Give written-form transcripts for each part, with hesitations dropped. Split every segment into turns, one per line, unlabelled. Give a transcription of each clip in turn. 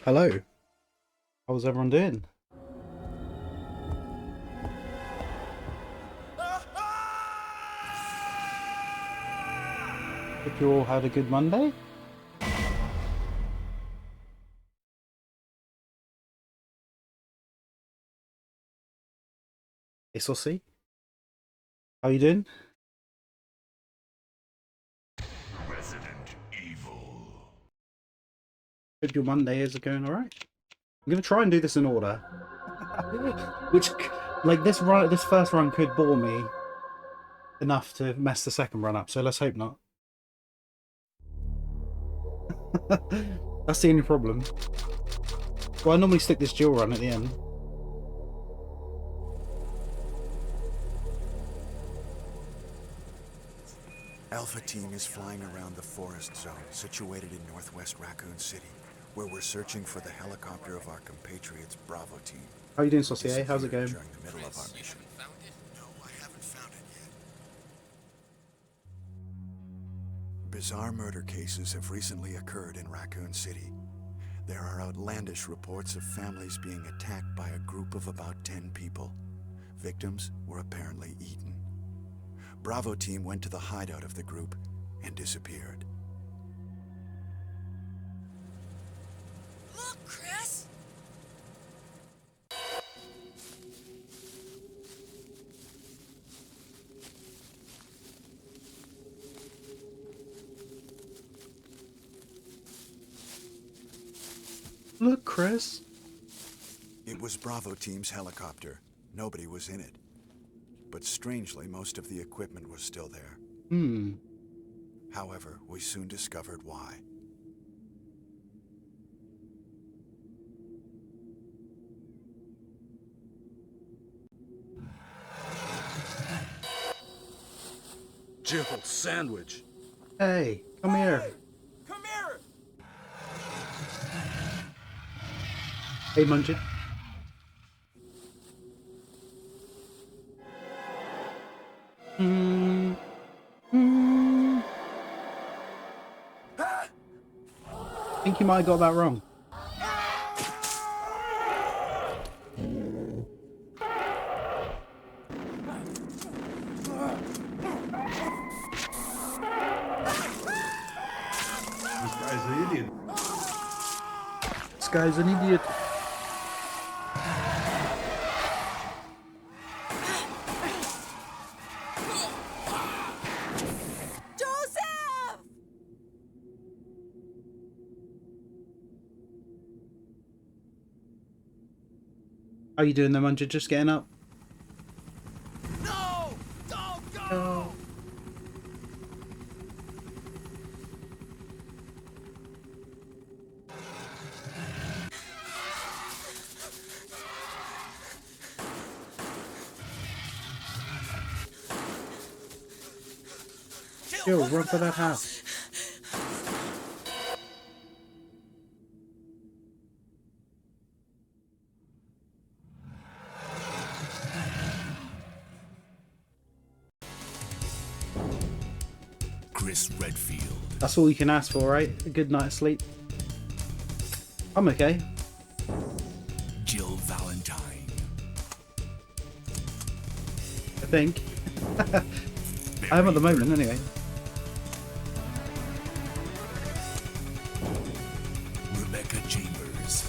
Hello, how's everyone doing? Hope you all had a good Monday. Hey Saucy, how you doing?
Resident Evil.
Hope your Monday is going alright. I'm gonna try and do this in order. Which, like this first run could bore me enough to mess the second run up, so let's hope not. That's the only problem. Well, I normally stick this dual run at the end.
Alpha Team is flying around the forest zone situated in northwest Raccoon City, where we're searching for the helicopter of our compatriots Bravo Team.
How you doing, Saucy? How's it going?
During the middle of our mission. No, I haven't found it yet. Bizarre murder cases have recently occurred in Raccoon City. There are outlandish reports of families being attacked by a group of about 10 people. Victims were apparently eaten. Bravo Team went to the hideout of the group and disappeared.
Look, Chris!
Look, Chris.
It was Bravo Team's helicopter. Nobody was in it. But strangely, most of the equipment was still there. However, we soon discovered why.
Jill Sandwich.
Hey, come here.
Come here!
Hey, Munchkin. I think you might have got that wrong.
This guy's an idiot.
This guy's an idiot.
Joseph!
How you doing there, Munchkin? Just getting up?
No! Don't go!
Yo, run for that house.
Chris Redfield.
That's all you can ask for, right? A good night's sleep. I'm okay.
Jill Valentine.
I think. I am at the moment, anyway.
Rebecca Chambers.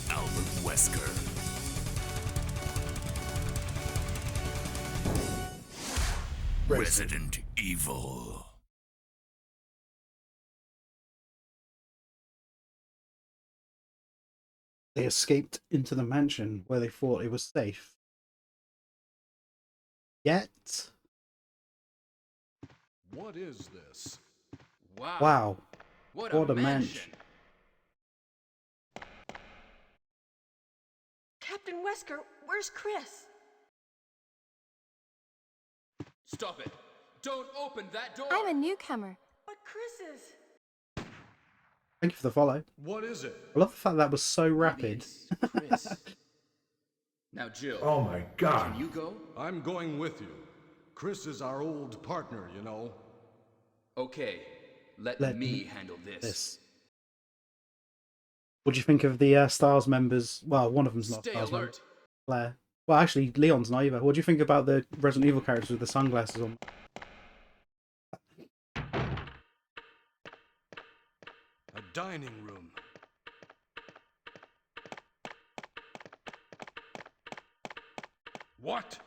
Albert Wesker. Resident Evil.
They escaped into the mansion where they thought it was safe. Yet.
What is this?
Wow. What a mansion.
Captain Wesker, where's Chris?
Stop it! Don't open that door!
I'm a newcomer.
But Chris is...
Thank you for the follow.
What is it?
I love the fact that was so rapid.
Chris. Now, Jill.
Oh my God.
Can you go?
I'm going with you. Chris is our old partner, you know.
Okay. let
Let
me
me-
handle this.
this. What do you think of the Stars members? Well, one of them's not
Stay
Stars member,
alert.
Claire. Well, actually, Leon's not either. What do you think about the Resident Evil characters with the sunglasses on?
A dining room. What?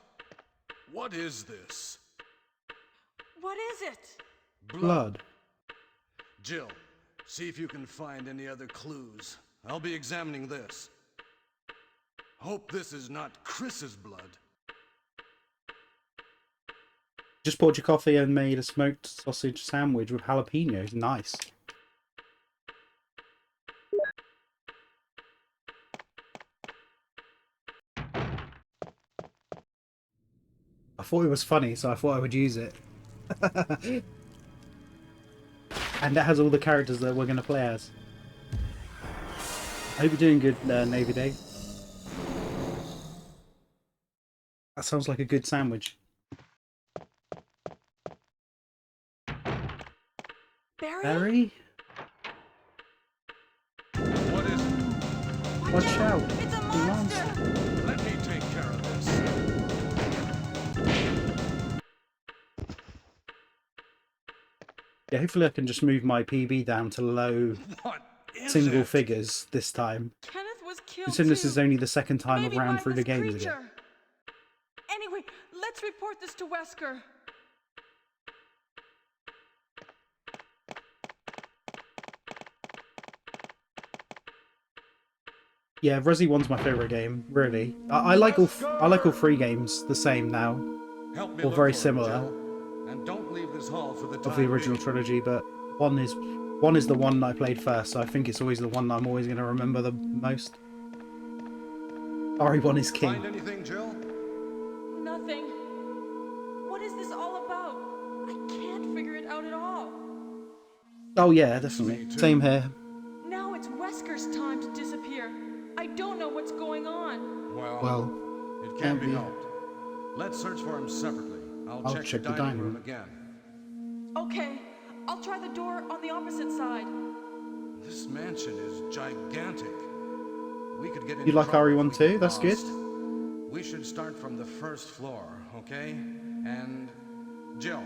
What is this?
What is it?
Blood.
Jill, see if you can find any other clues. I'll be examining this. Hope this is not Chris's blood.
Just poured your coffee and made a smoked sausage sandwich with jalapenos. Nice. I thought it was funny, so I thought I would use it. And that has all the characters that we're going to play as. I hope you're doing good, Navy Day. That sounds like a good sandwich.
Barry?
Barry?
What is it?
Watch out!
It's a
The
monster!
Let me take care of this.
Yeah, hopefully I can just move my PB down to low
What is
single
it?
figures this time.
Kenneth was killed
Considering this
too.
is only the second time
Maybe
I've ran
by
through the
this
games
creature.
again.
Anyway, let's report this to Wesker.
Yeah, Resi 1's my favourite game, really. I like all three games the same now,
Help me
or
look
very
for him,
similar,
Jill. And don't leave this hall for the
of
time
the original
being.
trilogy, but one is the one that I played first, so I think it's always the one that I'm always going to remember the most. RE1 is
Find
king.
anything, Jill?
Nothing. What is this all about? I can't figure it out at all.
Oh yeah, definitely.
Me too.
Same here.
Now it's Wesker's time to disappear. I don't know what's going on.
Well,
it
can't
can't be
be.
helped. Let's search for him separately.
I'll
I'll
check
the
the
dining
dining
room
room.
again.
Okay, I'll try the door on the opposite side.
This mansion is gigantic. We could get
You
into
like
trouble if
RE1
we
too?
get
That's good.
lost. We should start from the first floor, okay? And Jill,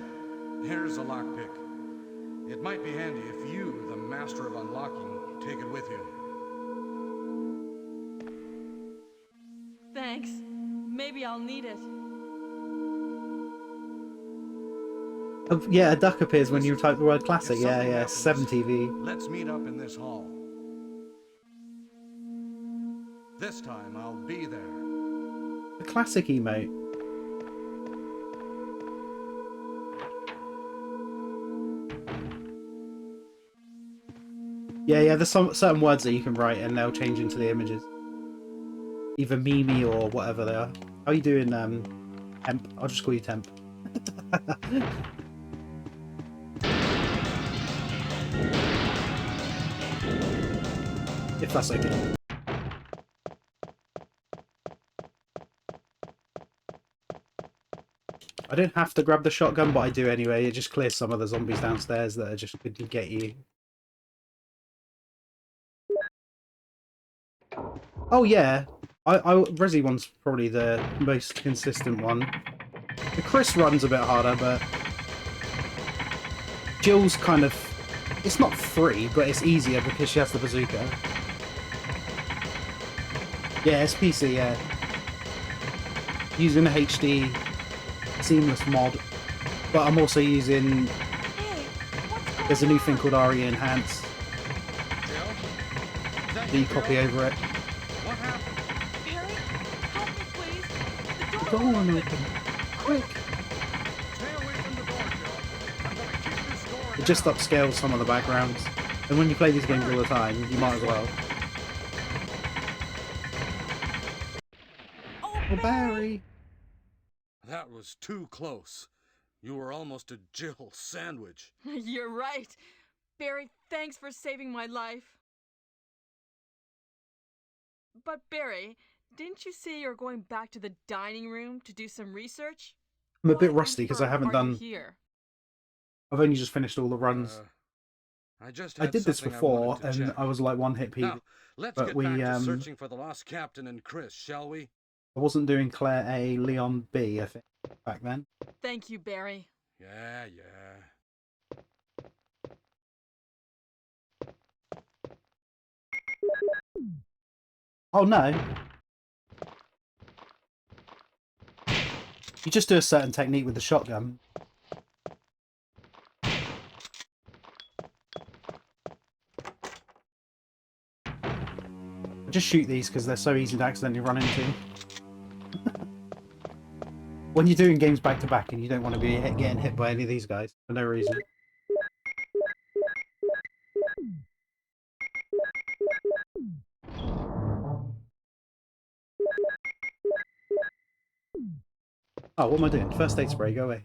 here's a lockpick. It might be handy if you, the master of unlocking, take it with you.
Thanks. Maybe I'll need it.
Yeah, a duck appears when you type the word classic.
If
Yeah,
something
yeah,
happens,
7TV.
Let's meet up in this hall. This time I'll be there.
The classic emote. Yeah, there's some certain words that you can write and they'll change into the images. Either Mimi or whatever they are. How are you doing, Temp? I'll just call you Temp. If that's okay. I don't have to grab the shotgun, but I do anyway. It just clears some of the zombies downstairs that are just going to get you. Oh yeah, Resi one's probably the most consistent one. The Chris run's a bit harder, but Jill's kind of, it's not free, but it's easier because she has the bazooka. Yeah, it's PC, yeah. Using the HD seamless mod, but I'm also using,
Hey, what's going
there's a new
on?
thing called RE Enhance
Jill? Is that
that you copy
Jill?
over it.
What happened?
Barry, help me please. The
The
door
door
won't
won't
open.
open. Quick!
Stay away from the door, Jill. I'm gonna kick this door
It just
down.
upscales some of the backgrounds. And when you play these games all the time, you might as well.
Oh,
Oh, Barry!
That was too close. You were almost a Jill sandwich.
You're right. Barry, thanks for saving my life. But Barry, didn't you say you're going back to the dining room to do some research?
I'm a bit
Why on
rusty because I
earth
haven't
are you
done.
here.
I've only just finished all the runs.
just
I
had
did this
something
before,
wanted to
and
check.
I was like one hit PB.
Now, let's
but
get
we,
back to searching for the lost captain and Chris, shall we?
I wasn't doing Claire A, Leon B, I think, back then.
Thank you, Barry.
Yeah, yeah.
Oh no! You just do a certain technique with the shotgun. Just shoot these because they're so easy to accidentally run into. When you're doing games back to back and you don't want to be getting hit by any of these guys for no reason. Oh, what am I doing? First aid spray, go away.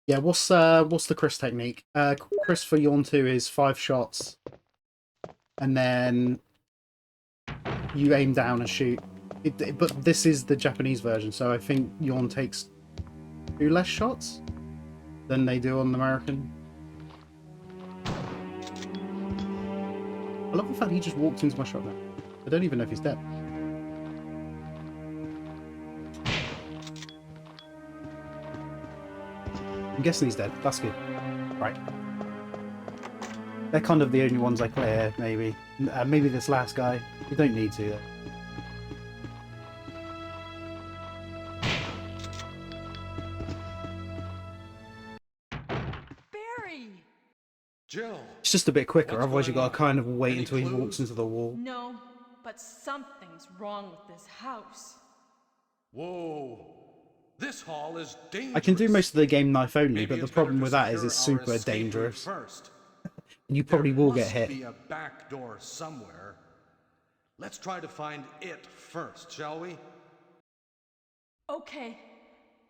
Yeah, what's the Chris technique? Chris for Yawn 2 is 5 shots, and then you aim down and shoot. But this is the Japanese version, so I think Yawn takes 2 less shots than they do on the American. I love the fact he just walked into my shotgun. I don't even know if he's dead. I'm guessing he's dead. That's good. Right. They're kind of the only ones I clear, maybe. Maybe this last guy. You don't need to, though.
Barry!
Jill!
It's just a bit quicker,
What's
otherwise
going
you got to kind of wait
Any
until he
clues?
walks into the wall.
No, but something's wrong with this house.
Whoa! This hall is dangerous.
I can do most of the game knife only,
Maybe
but the
it's
problem
better
with
to
that is it's
secure our
super
escape route
dangerous.
First.
And you probably will
There
get hit.
must be a back door somewhere. Let's try to find it first, shall we?
Okay,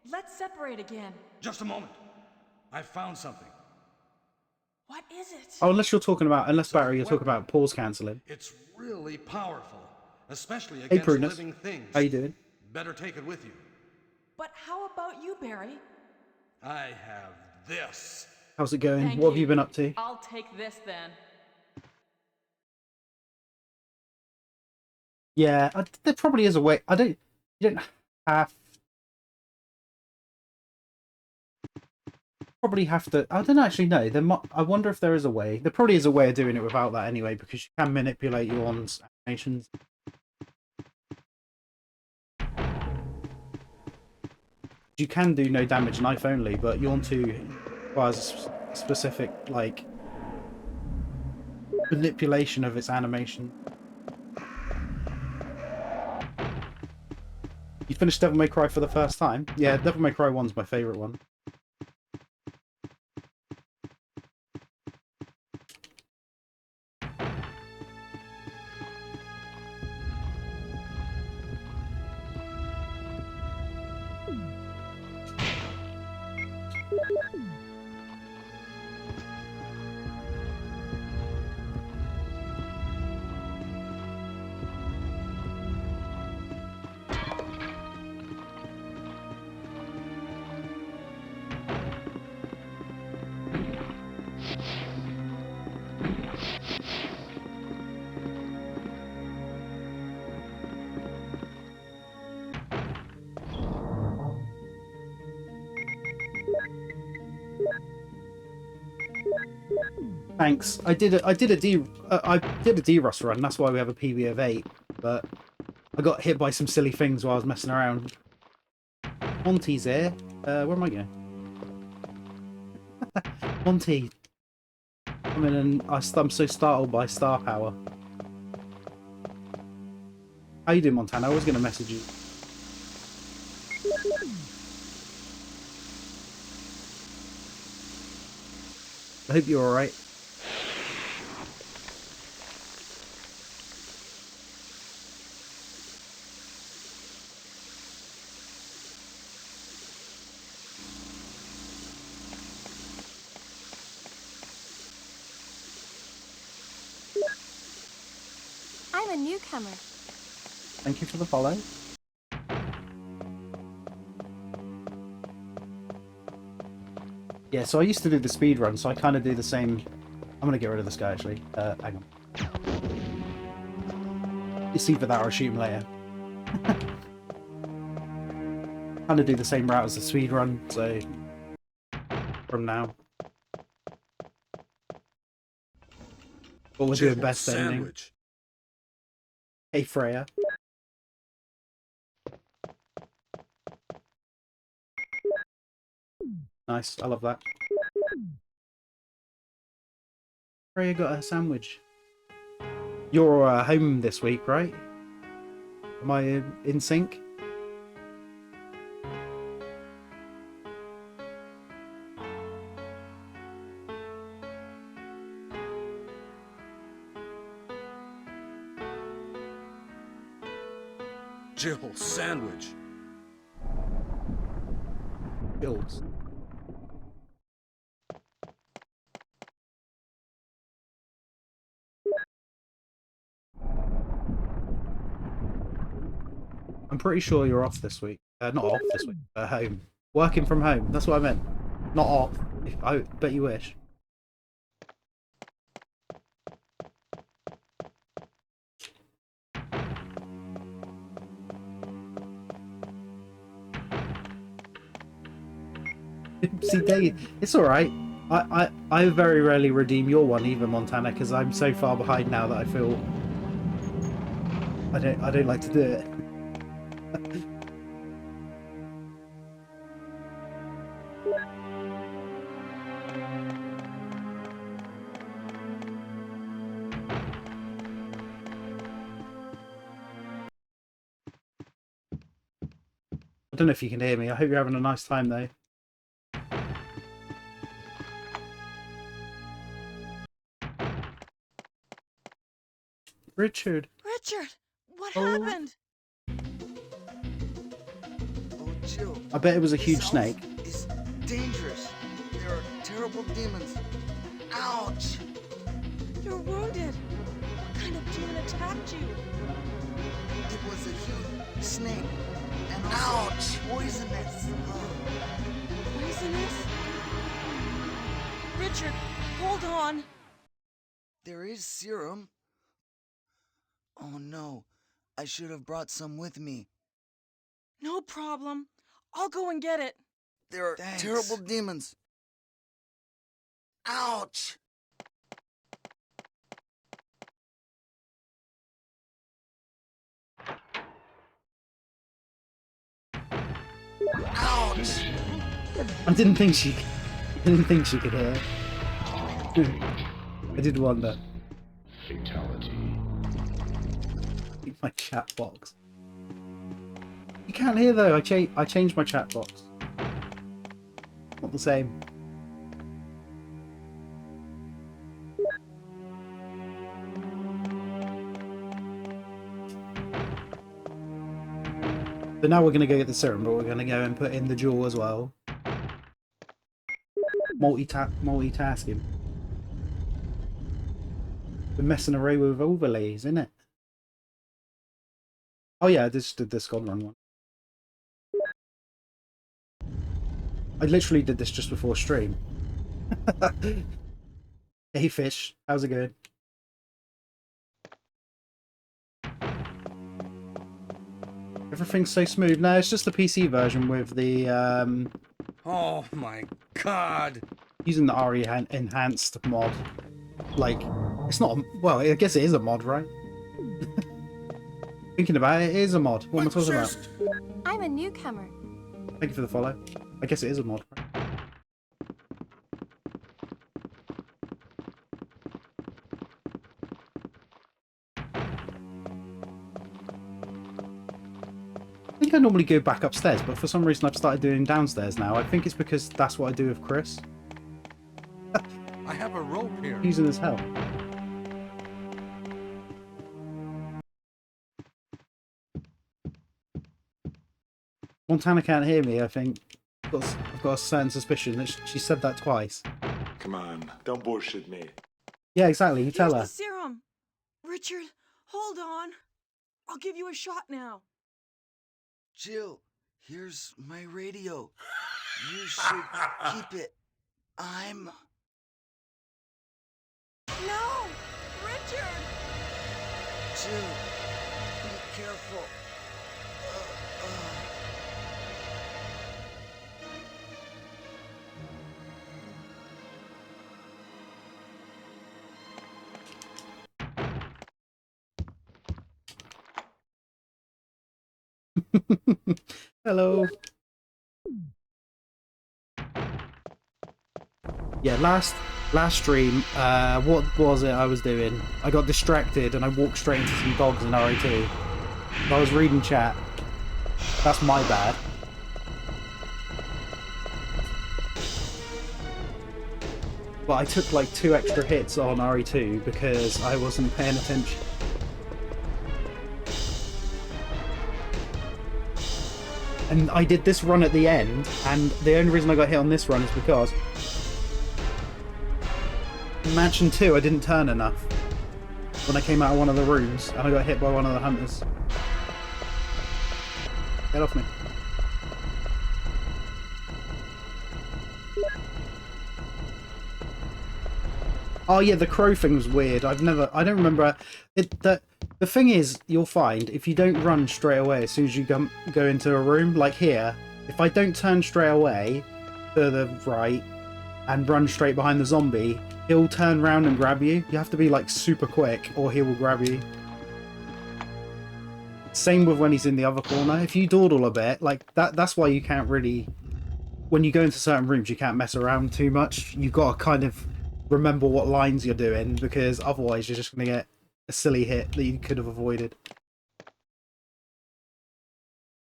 let's separate again.
Just a moment. I found something.
What is it?
Oh, unless Barry, you're talking about pause cancelling.
It's really powerful, especially
Hey,
against
Prudence.
living things.
How you doing?
Better take it with you.
But how about you, Barry?
I have this.
How's it going?
Thank
What have you been up to?
I'll take this then.
Yeah, there probably is a way. You don't have. Probably have to. I don't actually know. I wonder if there is a way. There probably is a way of doing it without that anyway, because you can manipulate your animations. You can do no damage knife only, but Yawn 2 requires a specific like manipulation of its animation. You finished Devil May Cry for the first time? Yeah, Devil May Cry 1's my favourite one. Thanks. I did a D-Rust run. That's why we have a PB of 8. But I got hit by some silly things while I was messing around. Monty's here. Where am I going? Monty. I'm in and I'm so startled by star power. How you doing, Montana? I was going to message you. I hope you're alright.
I'm a newcomer.
Thank you for the follow. Yeah, so I used to do the speed run, so I kind of do the same. I'm gonna get rid of this guy actually. Hang on. It's either that or shoot him later. Kind of do the same route as the speed run, so from now. But we're doing best ending.
Sandwich.
Hey Freya. Nice, I love that. Freya got a sandwich. You're home this week, right? Am I in sync?
Jill Sandwich.
Builds. I'm pretty sure you're off this week. Not off this week. Home. Working from home. That's what I meant. Not off. I bet you wish. See, Dave, it's all right. I very rarely redeem your one either, Montana, because I'm so far behind now that I feel I don't like to do it. I don't know if you can hear me. I hope you're having a nice time though. Richard.
Richard, what
Oh.
happened?
Oh, Jill.
I bet it was a huge
this
snake.
house is dangerous. There are terrible demons. Ouch!
You're wounded. What kind of demon attacked you?
It was a huge snake. And also poisonous.
Poisonous? Richard, hold on.
There is serum. Oh no, I should have brought some with me.
No problem. I'll go and get it.
There are terrible demons. Ouch! Ouch!
I didn't think she could hear. I did wonder.
Fatality.
My chat box. You can't hear though. I changed my chat box. Not the same. So now we're going to go get the serum, but we're going to go and put in the jewel as well. Multitasking. We're messing around with overlays, isn't it? Oh yeah, I just did this God Run one. I literally did this just before stream. Hey Fish, how's it going? Everything's so smooth. No, it's just the PC version with the
Oh my god.
using the RE enhanced mod. Like, it's not a, well, I guess it is a mod, right? Thinking about it, it is a mod. What am I talking about?
I'm a newcomer.
Thank you for the follow. I guess it is a mod. Right? I think I normally go back upstairs, but for some reason I've started doing downstairs now. I think it's because that's what I do with Chris.
I have a rope here.
Using as hell. Montana can't hear me, I think. I've got a certain suspicion that she said that twice.
Come on, don't bullshit me.
Yeah, exactly. You tell
Here's
her.
the serum. Richard, hold on. I'll give you a shot now.
Jill, here's my radio. You should keep it. I'm...
No! Richard!
Jill, be careful.
Hello. Yeah, last stream, what was it I was doing? I got distracted and I walked straight into some dogs in RE2. I was reading chat. That's my bad. But I took like 2 extra hits on RE2 because I wasn't paying attention. And I did this run at the end, and the only reason I got hit on this run is because in Mansion 2 I didn't turn enough when I came out of one of the rooms and I got hit by one of the hunters. Get off me. Oh yeah, the crow thing was weird. I don't remember it. The thing is, you'll find if you don't run straight away as soon as you go into a room, like here, if I don't turn straight away to the right and run straight behind the zombie, he'll turn around and grab you. You have to be like super quick or he will grab you. Same with when he's in the other corner. If you dawdle a bit, like that's why you can't really, when you go into certain rooms, you can't mess around too much. You've got to kind of remember what lines you're doing, because otherwise you're just going to get a silly hit that you could have avoided.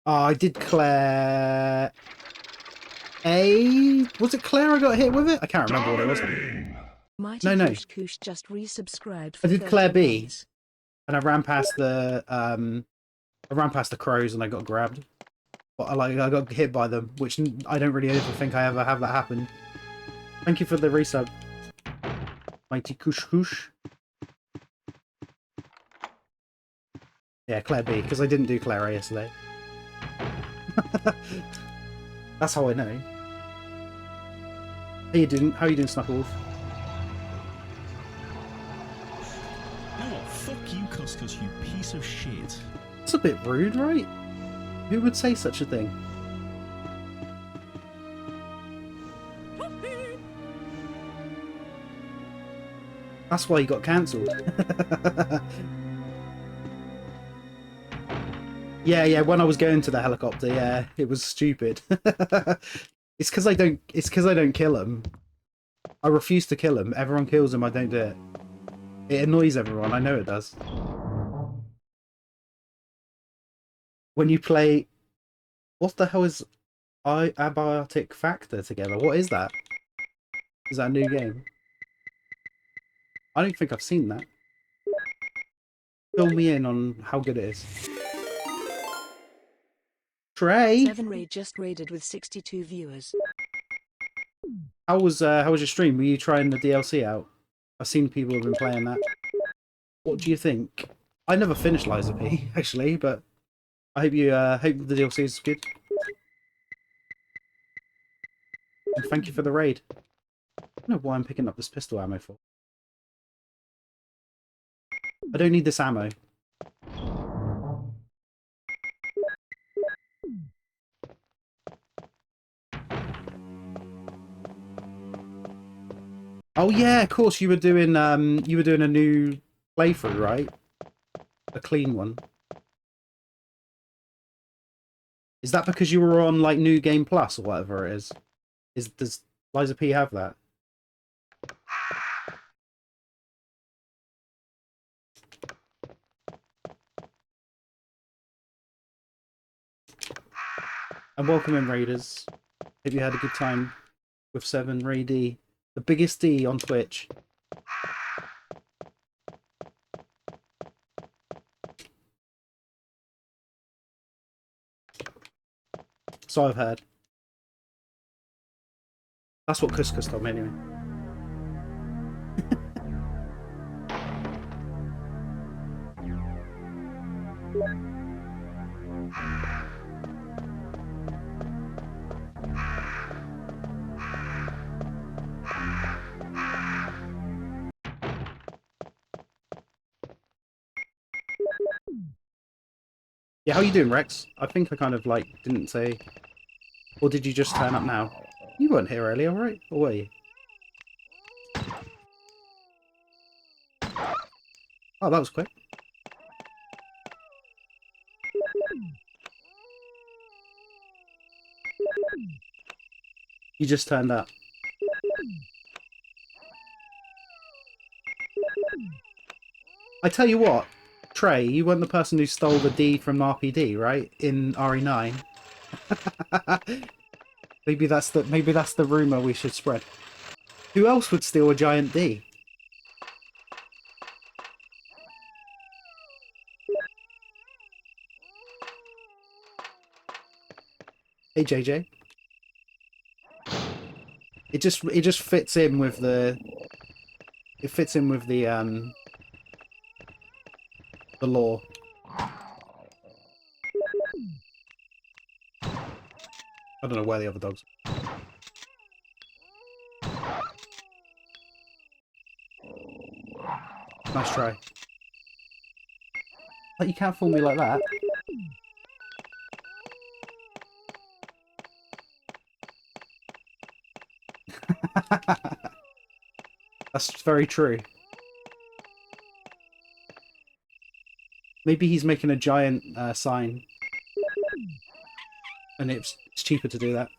I did Claire A. Was it Claire I got hit with it? I can't remember what it was.
Mighty
No.
Kush just resubscribed.
I did Claire B, and I ran past the crows and I got grabbed. But I got hit by them, which I don't really ever think I ever have that happen. Thank you for the resub, Mighty Kush. Yeah, Claire B, because I didn't do Claire A yesterday. That's how I know. How you doing, Snuffles?
Oh, fuck you, Cuscus, you piece of shit.
It's a bit rude, right? Who would say such a thing? That's why he got cancelled. Yeah, when I was going to the helicopter, yeah, it was stupid. It's because I don't kill him. I refuse to kill him. Everyone kills him, I don't do it. It annoys everyone, I know it does. When you play... What the hell is Abiotic Factor together? What is that? Is that a new game? I don't think I've seen that. Fill me in on how good it is. Trey!
7 just raided with 62 viewers.
How was your stream? Were you trying the DLC out? I've seen people have been playing that. What do you think? I never finished Lies of P, actually, but I hope you hope the DLC is good. And thank you for the raid. I don't know why I'm picking up this pistol ammo for. I don't need this ammo. Oh yeah, of course you were doing a new playthrough, right? A clean one. Is that because you were on like New Game Plus or whatever it is? Does Lies of P have that? And welcome in, Raiders. Hope you had a good time with 7 Ray D. The biggest D on Twitch. So I've heard. That's what Couscous told me anyway. Yeah, how you doing, Rex? I think I kind of, like, didn't say... Or did you just turn up now? You weren't here earlier, right? Or were you? Oh, that was quick. You just turned up. I tell you what, Trey, you weren't the person who stole the D from RPD, right? In RE9. maybe that's the rumor we should spread. Who else would steal a giant D? Hey JJ. It just fits in with the the law. I don't know where the other dogs are. Nice try. Like, you can't fool me like that. That's very true. Maybe he's making a giant sign. And it's cheaper to do that.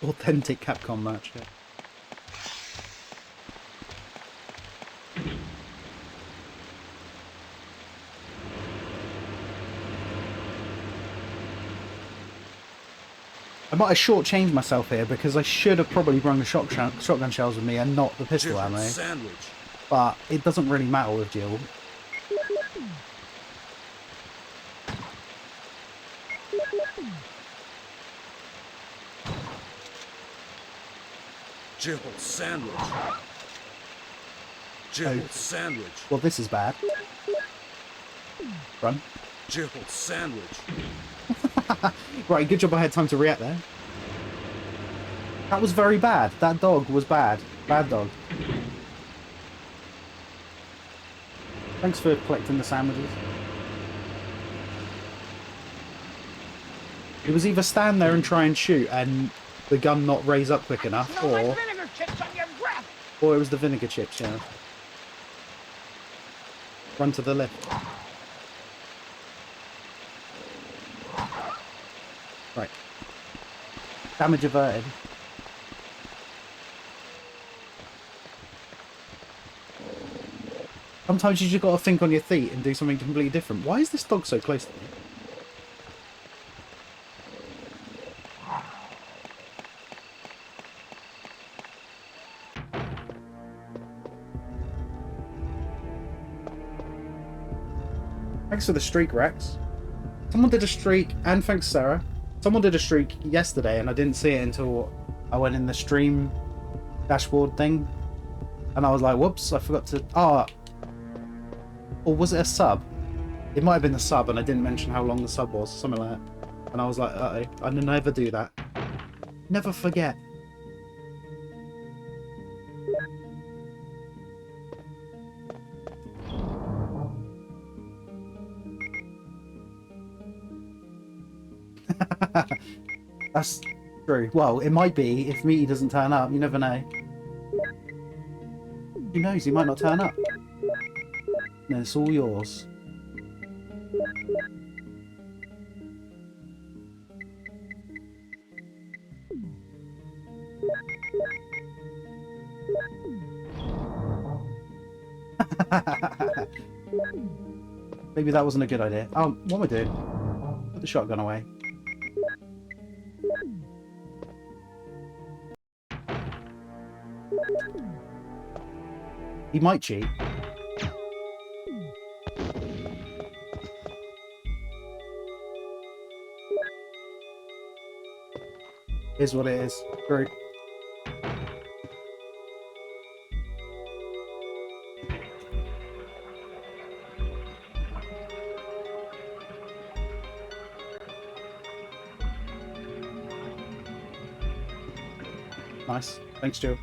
Authentic Capcom match, yeah. I might have shortchanged myself here because I should have probably brought the shotgun shells with me and not the pistol ammo.
Sandwich.
But it doesn't really matter with Jill.
Jill sandwich. Jill sandwich.
Well, this is bad. Run.
Jill sandwich.
Right, good job I had time to react there. That was very bad. That dog was bad. Bad dog. Thanks for collecting the sandwiches. It was either stand there and try and shoot and the gun not raise up quick enough, or it was the vinegar chips, yeah. Run to the left. Right. Damage averted. Sometimes you just gotta think on your feet and do something completely different. Why is this dog so close to me? Thanks for the streak, Rex. Someone did a streak, and thanks, Sarah. Someone did a streak yesterday, and I didn't see it until I went in the stream dashboard thing. And I was like, whoops, I forgot to... Oh. Or was it a sub? It might have been the sub, and I didn't mention how long the sub was, something like that. And I was like, uh-oh, I never do that. Never forget. That's true. Well, it might be if Meaty doesn't turn up. You never know. Who knows? He might not turn up. No, it's all yours. Maybe that wasn't a good idea. Oh, what am I doing? Put the shotgun away. He might cheat. Is what it is. True. Nice. Thanks, Jill.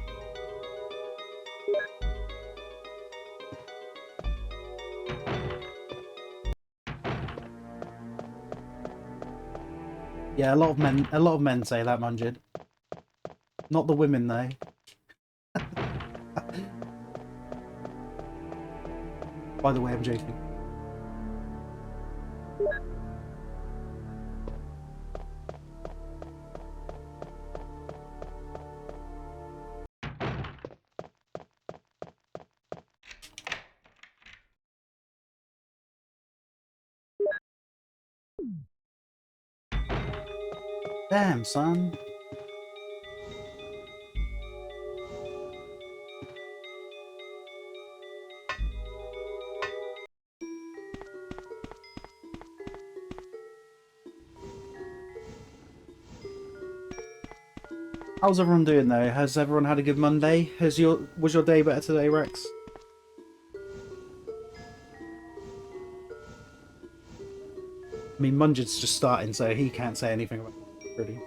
Yeah, a lot of men say that, Munjid. Not the women, though. By the way, I'm joking. Damn, son. How's everyone doing though? Has everyone had a good Monday? Was your day better today, Rex? I mean, Munjid's just starting, so he can't say anything about it, really.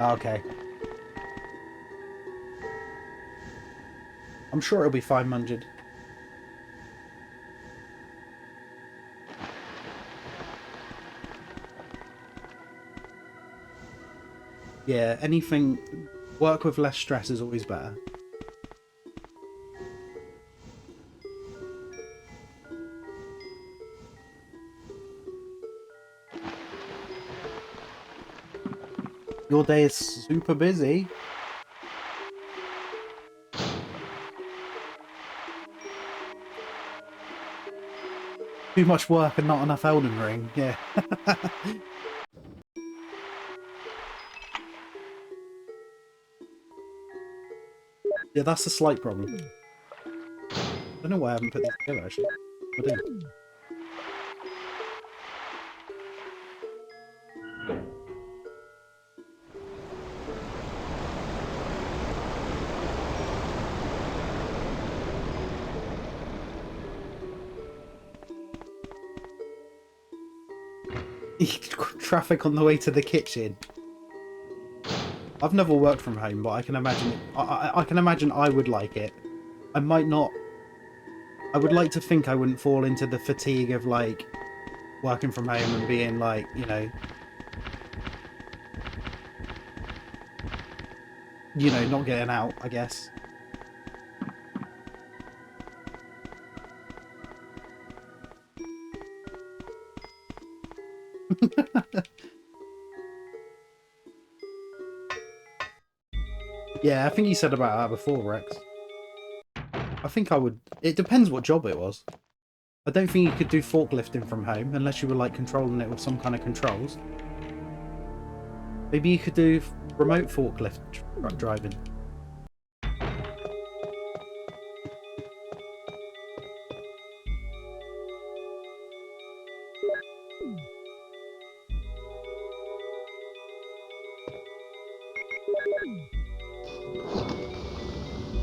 Okay. I'm sure it'll be fine, Munjid. Yeah, anything... Work with less stress is always better. Your day is super busy. Too much work and not enough Elden Ring, yeah. Yeah, that's a slight problem. I don't know why I haven't put these together, actually. I do. Traffic on the way to the kitchen. I've never worked from home, but I can imagine I can imagine I would like it. I might not. I would like to think I wouldn't fall into the fatigue of like working from home and being like, you know, not getting out, I guess. Yeah, I think you said about that before, Rex. I think I would... It depends what job it was. I don't think you could do forklifting from home unless you were like controlling it with some kind of controls. Maybe you could do remote forklift driving.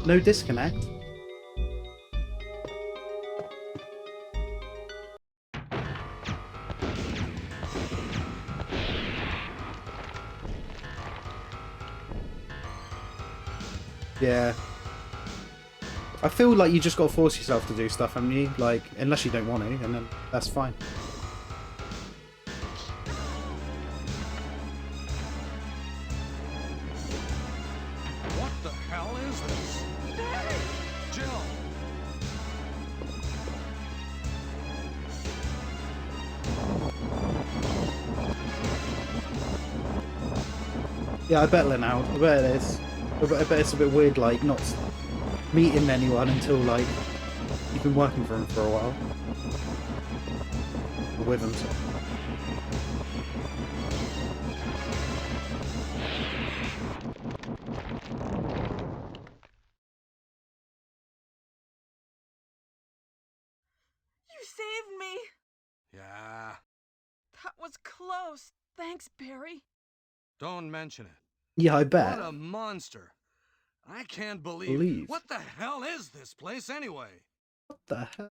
No disconnect. Yeah. I feel like you just got to force yourself to do stuff, haven't you? Like, unless you don't want to, and then that's fine.
What the hell is this? Daddy! Jill!
Yeah, I bet now. I bet it is. I bet it's a bit weird, like, not meeting anyone until, like, you've been working for him for a while. Or with him, so.
You saved me!
Yeah.
That was close. Thanks, Barry.
Don't mention it.
Yeah, I bet.
What a monster. I can't believe. What the hell is this place anyway?
What the hell?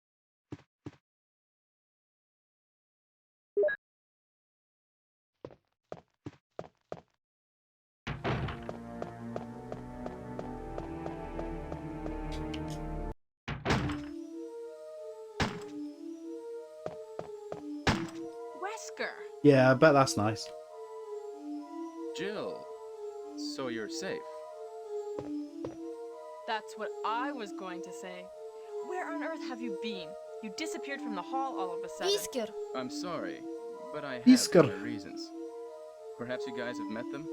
Wesker.
Yeah, I bet that's nice.
Jill, so you're safe.
That's what I was going to say. Where on earth have you been? You disappeared from the hall all of a sudden.
Wesker.
I'm sorry, but I have
Wesker.
my reasons. Perhaps you guys have met them?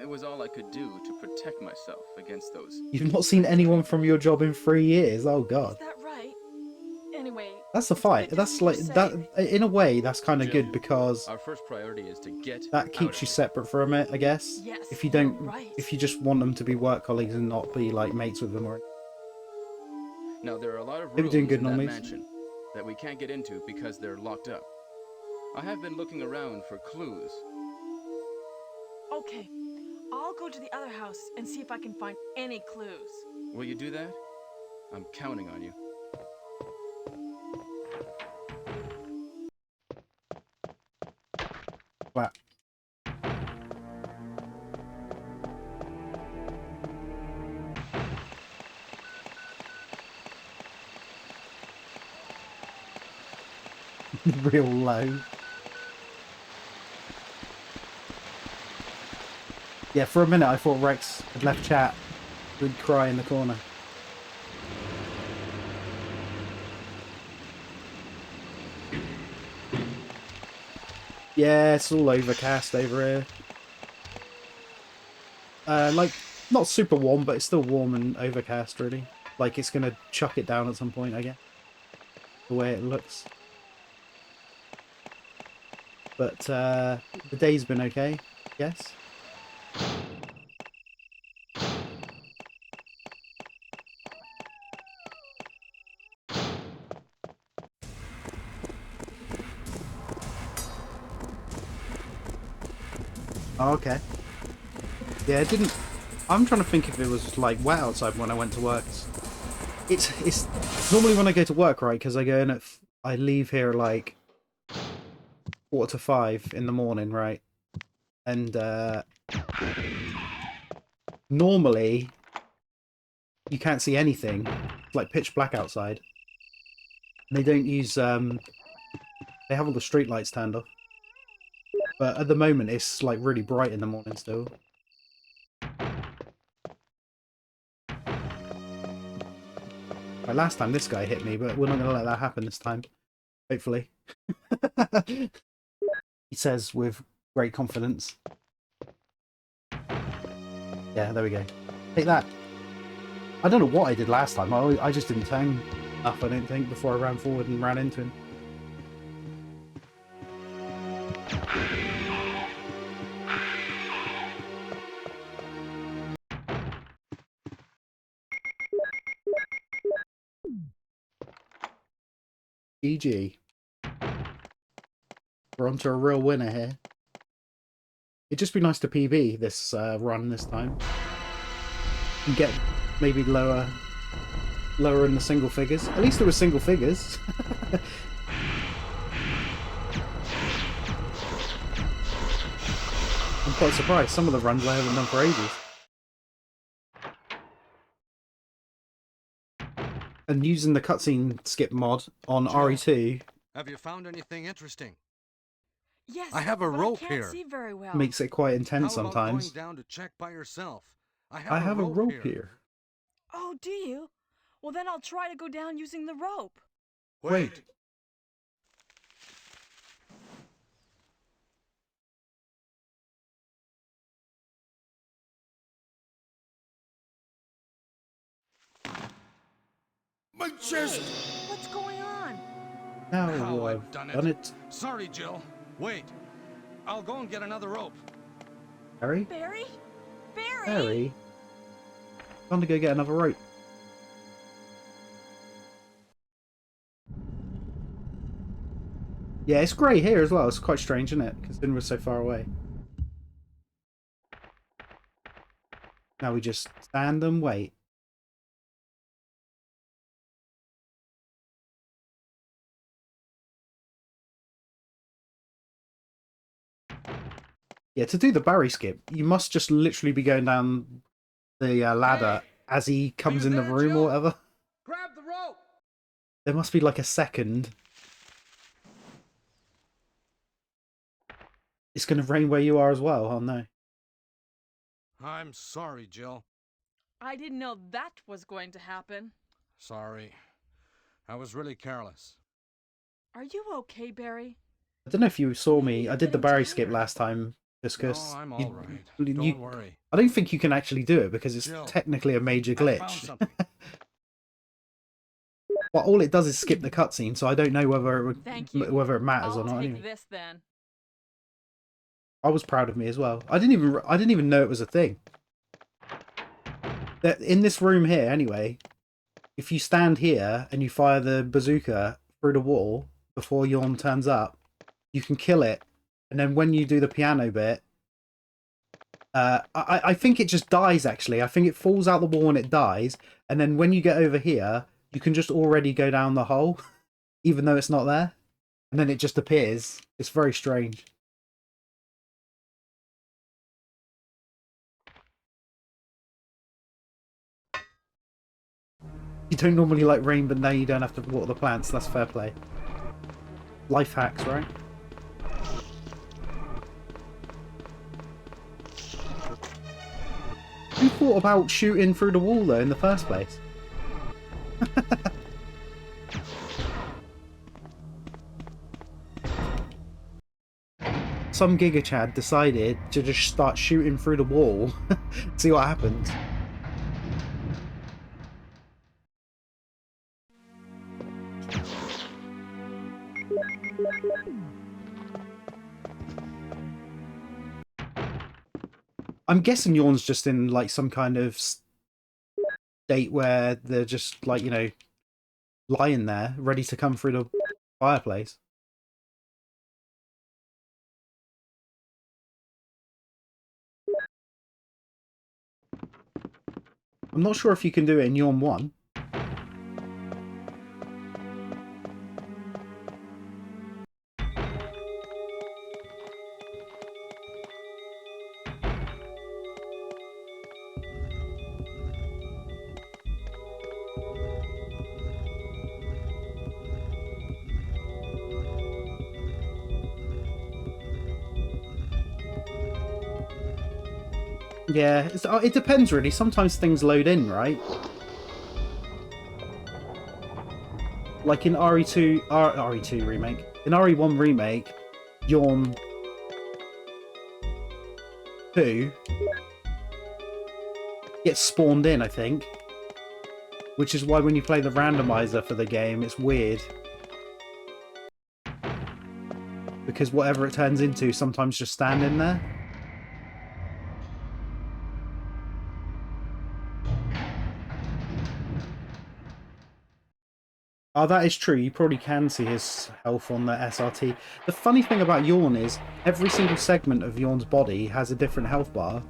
It was all I could do to protect myself against those.
You've not seen anyone from your job in 3 years. Oh god.
Is that right? Anyway,
That's a fight. That's like that. In a way, that's kind of
Jill,
good because
our first priority is to get
that
out
keeps
of
you
here.
separate from it, I guess.
Yes,
If you
you're
don't,
right.
if you just want them to be work colleagues and not be like mates with them, or
Now there are a lot of
They were
rooms
doing good
in that
normies.
mansion that we can't get into because they're locked up. I have been looking around for clues.
Okay, I'll go to the other house and see if I can find any clues.
Will you do that? I'm counting on you.
Wow. Real low. Yeah, for a minute I thought Rex had left chat. Would cry in the corner. Yeah, it's all overcast over here. Like, not super warm, but it's still warm and overcast, really. Like, it's gonna chuck it down at some point, I guess. The way it looks. But, the day's been okay, yes? Oh, okay. Yeah, it didn't... I'm trying to think if it was, like, wet outside when I went to work. It's normally when I go to work, right, because I go in at... I leave here, like, 4:45 in the morning, right? And, normally, you can't see anything. It's like pitch black outside. And they don't use, they have all the street lights turned off. But at the moment, it's, like, really bright in the morning still. Right, last time this guy hit me, but we're not going to let that happen this time. Hopefully. He says with great confidence. Yeah, there we go. Take that. I don't know what I did last time. I just didn't turn enough, I don't think, before I ran forward and ran into him. GG. We're on to a real winner here. It'd just be nice to PB this run this time. And get maybe lower in the single figures. At least it was single figures. I'm quite surprised. Some of the runs I haven't done for ages. And using the cutscene skip mod on
Jill,
RE2
Have you found anything interesting?
Yes,
I have a
but
rope
I can't
here.
see very well.
makes it quite intense
How about
sometimes.
going down to check by yourself?
I have a rope here.
Oh, do you? Well, then I'll try to go down using the rope.
Wait.
My chest!
What's going on?
Now
Now
I've
I've done
done it.
Sorry, Jill. Wait. I'll go and get another rope.
Harry?
Barry? Barry?
Harry? Time to go get another rope. Yeah, it's grey here as well. It's quite strange, isn't it? Because we're so far away. Now we just stand and wait. Yeah, to do the Barry skip, you must just literally be going down the ladder as he comes in the room or whatever.
Grab the rope!
There must be like a second. It's going to rain where you are as well. Oh no.
I'm sorry, Jill.
I didn't know that was going to happen.
Sorry. I was really careless.
Are you okay, Barry?
I don't know if you saw me. I did the Barry skip last time. Just
No,
because
I'm all right.
you,
Don't worry.
I don't think you can actually do it because it's
Jill,
technically a major
I found
glitch.
something.
Well, all it does is skip the cutscene, so I don't know whether it matters
I'll
or not.
take
Anyway,
this then.
I was proud of me as well. I didn't even know it was a thing. That in this room here, anyway, if you stand here and you fire the bazooka through the wall before Yawn turns up, you can kill it. And then when you do the piano bit, I think it just dies, actually. I think it falls out the wall and it dies. And then when you get over here, you can just already go down the hole, even though it's not there. And then it just appears. It's very strange. You don't normally like rain, but now you don't have to water the plants. That's fair play. Life hacks, right? Who thought about shooting through the wall, though, in the first place? Some Giga Chad decided to just start shooting through the wall. See what happens. I'm guessing Yawn's just in like some kind of state where they're just like, you know, lying there, ready to come through the fireplace. I'm not sure if you can do it in Yawn 1. Yeah, it depends really. Sometimes things load in, right? Like in RE2 remake. In RE1 remake, Yawn 2 gets spawned in, I think. Which is why when you play the randomizer for the game, it's weird. Because whatever it turns into sometimes just stand in there. Oh, that is true. You probably can see his health on the SRT. The funny thing about Yawn is every single segment of Yawn's body has a different health bar.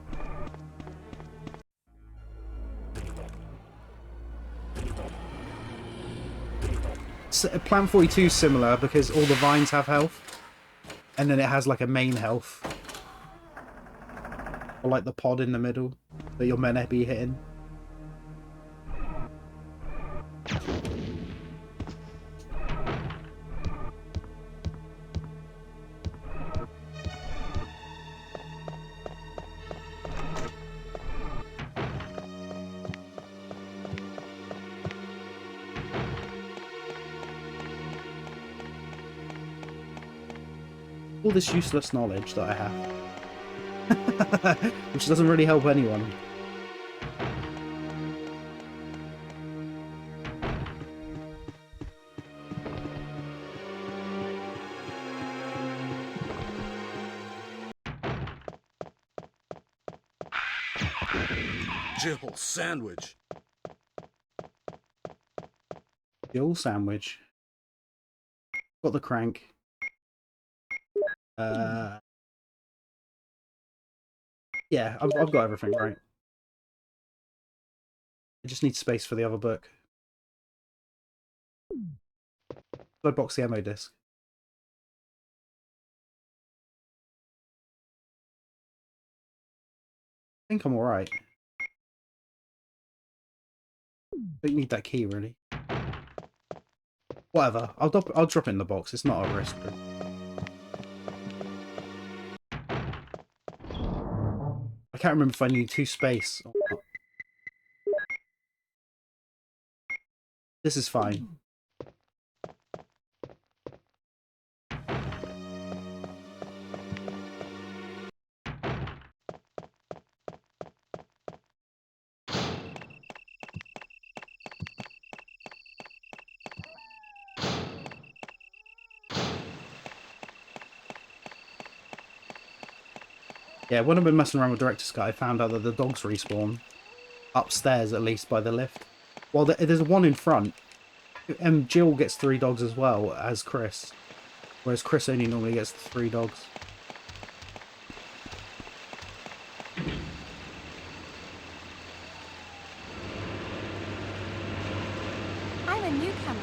Plan 42 is similar because all the vines have health. And then it has like a main health. Or like the pod in the middle that you're meant to be hitting. All this useless knowledge that I have. Which doesn't really help anyone.
Jill sandwich.
Jill sandwich. Got the crank. Yeah, I've got everything right. I just need space for the other book. I box the ammo disc. I think I'm alright. Don't need that key really. Whatever. I'll drop it in the box. It's not a risk. I can't remember if I need 2 space or not. This is fine. Yeah, when I've been messing around with Director's Cut, I found out that the dogs respawn upstairs, at least, by the lift. Well, there's one in front. And Jill gets 3 dogs as well as Chris. Whereas Chris only normally gets 3 dogs.
I'm a newcomer.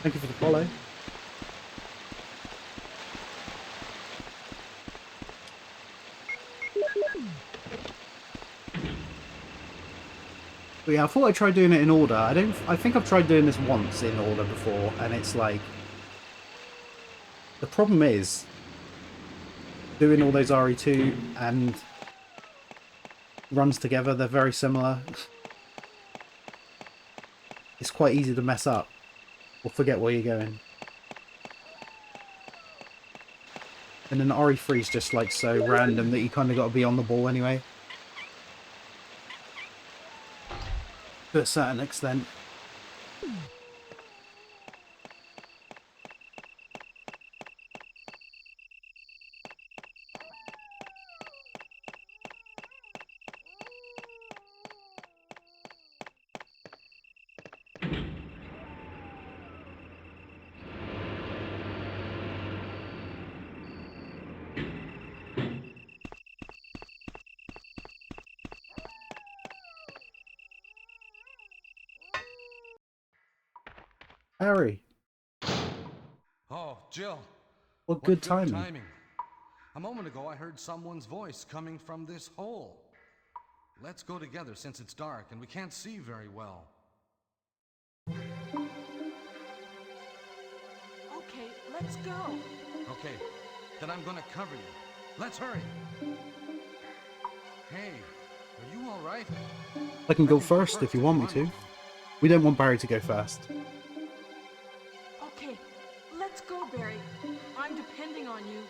Thank you for the follow. But yeah, I thought I'd try doing it in order. I think I've tried doing this once in order before, and it's like... The problem is... Doing all those RE2 and... runs together, they're very similar. It's quite easy to mess up. Or forget where you're going. And then RE3 is just like so random that you kind of got to be on the ball anyway. To a certain extent. Harry.
Oh, Jill.
What good timing.
A moment ago, I heard someone's voice coming from this hole. Let's go together since it's dark and we can't see very well.
Okay, let's go.
Okay, then I'm gonna cover you. Let's hurry. Hey, are you all right?
I can go first if you want me to. We don't want Barry to go first.
Okay, let's go, Barry. I'm depending on you.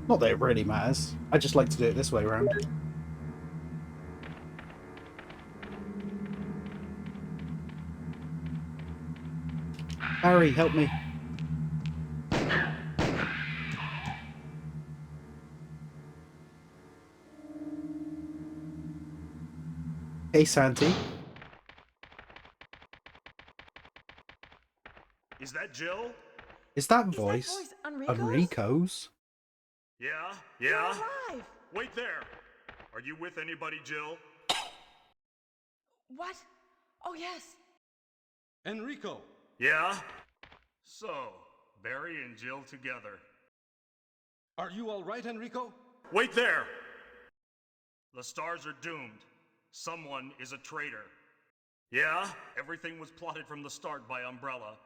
Not that it really matters. I just like to do it this way around. Harry, help me. Hey, Santi.
Is that Jill?
Is that voice Enrico's?
Yeah?
You're alive!
Wait there! Are you with anybody, Jill?
What? Oh, yes.
Enrico!
Yeah? So, Barry and Jill together.
Are you all right, Enrico?
Wait there! The stars are doomed. Someone is a traitor. Yeah? Everything was plotted from the start by Umbrella.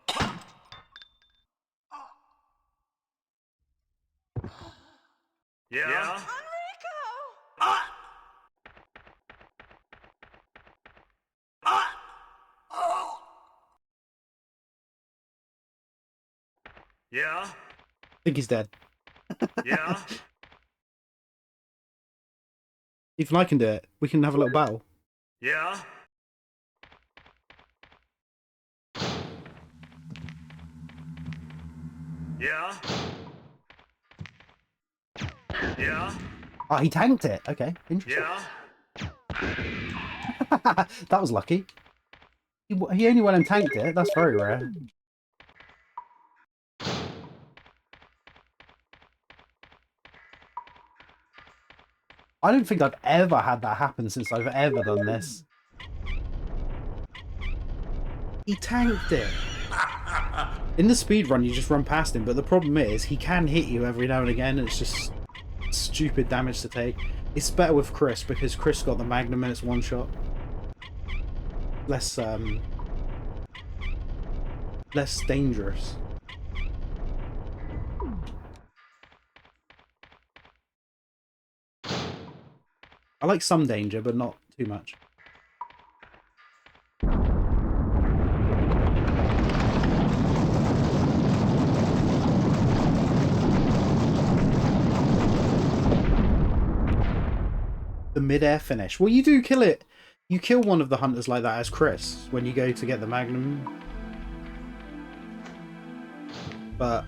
Yeah?
Enrico!
Yeah?
I think he's dead.
Yeah?
Even I can do it. We can have a little battle.
Yeah? Yeah? Yeah?
Oh, he tanked it. Okay, interesting.
Yeah?
That was lucky. He only went and tanked it. That's very rare. I don't think I've ever had that happen since I've ever done this. He tanked it. In the speedrun, you just run past him, but the problem is he can hit you every now and again, and it's just stupid damage to take. It's better with Chris, because Chris got the Magnum and it's one shot. Less dangerous. I like some danger, but not too much. The mid-air finish. Well, you do kill it. You kill one of the hunters like that as Chris when you go to get the Magnum. But...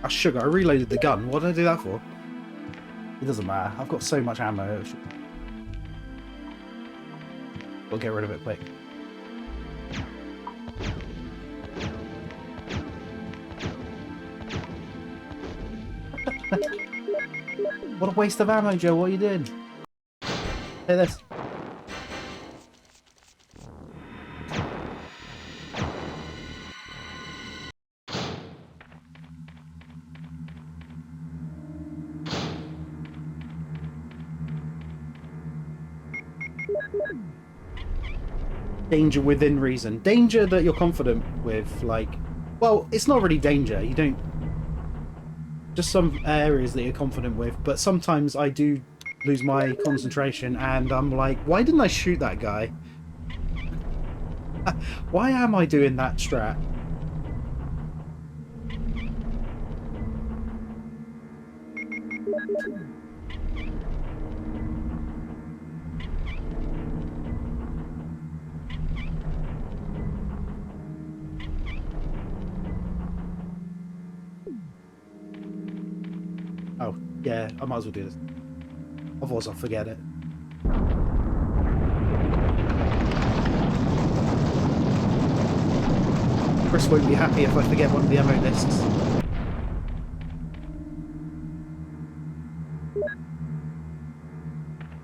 Ah, sugar, I reloaded the gun. What did I do that for? It doesn't matter. I've got so much ammo. We'll get rid of it quick. What a waste of ammo, Joe. What are you doing? Take this. Danger within reason. Danger that you're confident with, like... Well, it's not really danger. You don't... Just some areas that you're confident with, but sometimes I do lose my concentration and I'm like, why didn't I shoot that guy? Why am I doing that strat? Oh, yeah, I might as well do this. Otherwise I'll forget it. Chris won't be happy if I forget one of the ammo discs.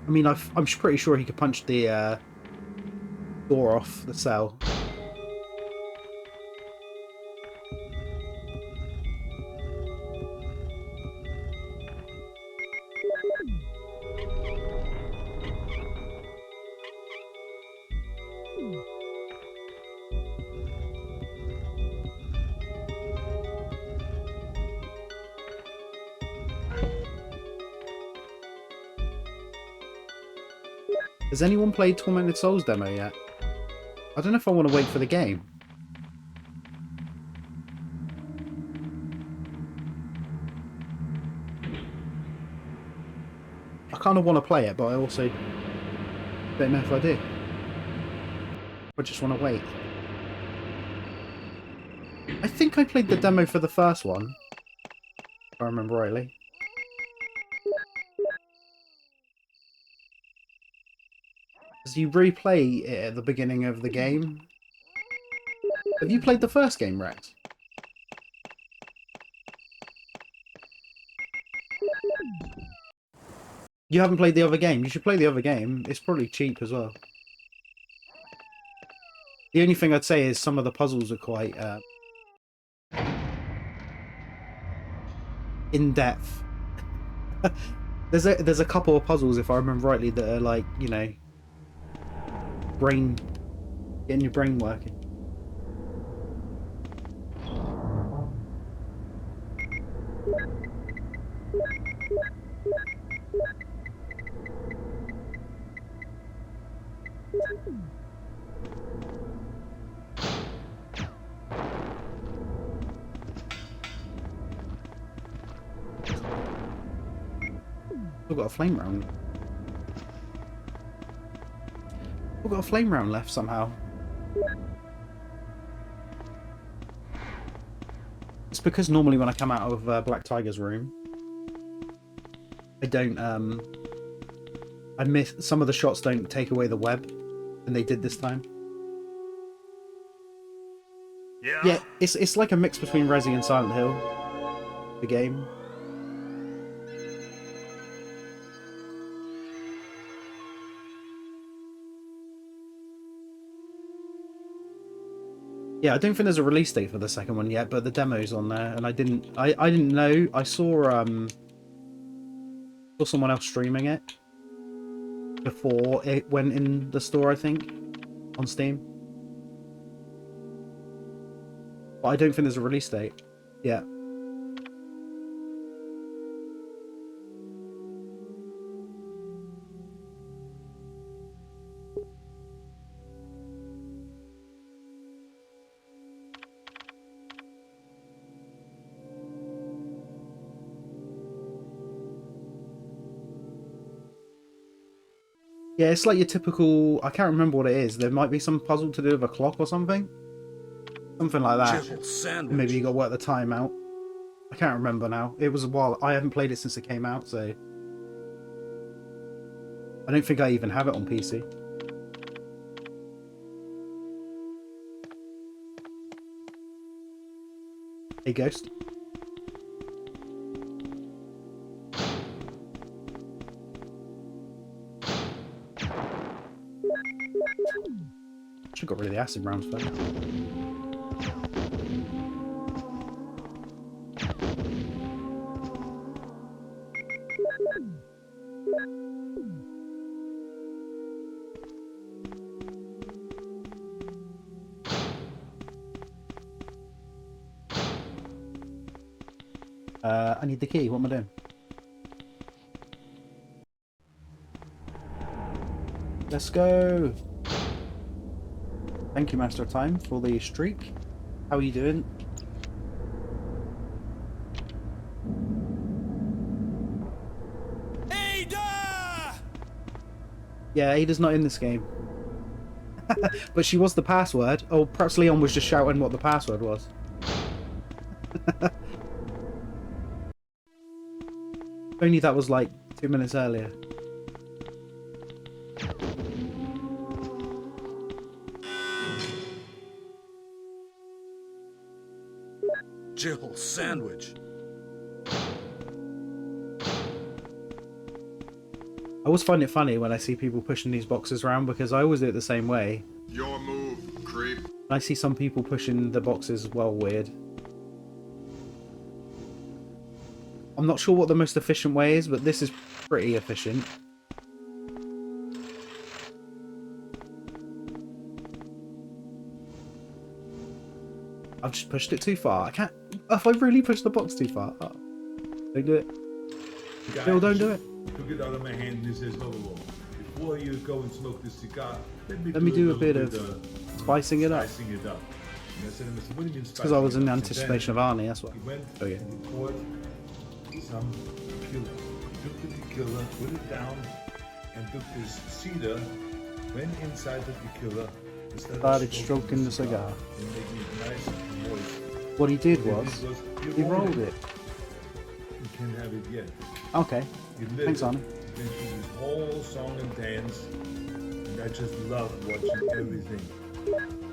I mean, I'm pretty sure he could punch the door off the cell. Has anyone played Tormented Souls demo yet? I don't know if I want to wait for the game. I kind of want to play it, but I also don't know if I do. I just want to wait. I think I played the demo for the first one, if I remember rightly. Because you replay it at the beginning of the game. Have you played the first game, Rex? You haven't played the other game. You should play the other game. It's probably cheap as well. The only thing I'd say is some of the puzzles are quite in-depth. There's a couple of puzzles, if I remember rightly, that are like, you know, getting your brain working. We've got a flame round. We've got a flame round left somehow. because normally when I come out of Black Tiger's room, I don't, I miss, some of the shots don't take away the web, and they did this time. Yeah, it's like a mix between Resi and Silent Hill, the game. Yeah, I don't think there's a release date for the second one yet, but the demo's on there, and I didn't know. I saw someone else streaming it before it went in the store, I think, on Steam. But I don't think there's a release date yet. Yeah, it's like your typical... I can't remember what it is. There might be some puzzle to do with a clock or something. Something like that. Maybe you got to work the time out. I can't remember now. It was a while. I haven't played it since it came out, so... I don't think I even have it on PC. Hey, Ghost. Should have got rid of the acid rounds first. I need the key. What am I doing? Let's go. Thank you, Master of Time, for the streak. How are you doing?
Ada!
Yeah, Ada's not in this game. But she was the password. Oh, perhaps Leon was just shouting what the password was. Only that was like 2 minutes earlier.
Jill Sandwich.
I always find it funny when I see people pushing these boxes around because I always do it the same way.
Your move, creep.
And I see some people pushing the boxes well weird. I'm not sure what the most efficient way is, but this is pretty efficient. I've just pushed it too far. I can't... If I really push the box too far... Oh, don't do it. Bill, don't do it.
Took it out of my hand and he says, "Oh, before you go and smoke this cigar,
let me do a bit of spicing it up."
Spicing it up. And I said, "What do you mean spicing?"
Because I was in
it up?"
anticipation of Arnie, that's why.
He went
Oh yeah.
and he poured some tequila. Took the tequila, put it down, and took this cedar, went inside the tequila, and
started stroking the cigar.
And making it nice and moist.
What he did was, he rolled it.
You can't have it yet.
Okay. Thanks, Arnie.
Went through this whole song and dance, and I just loved watching everything.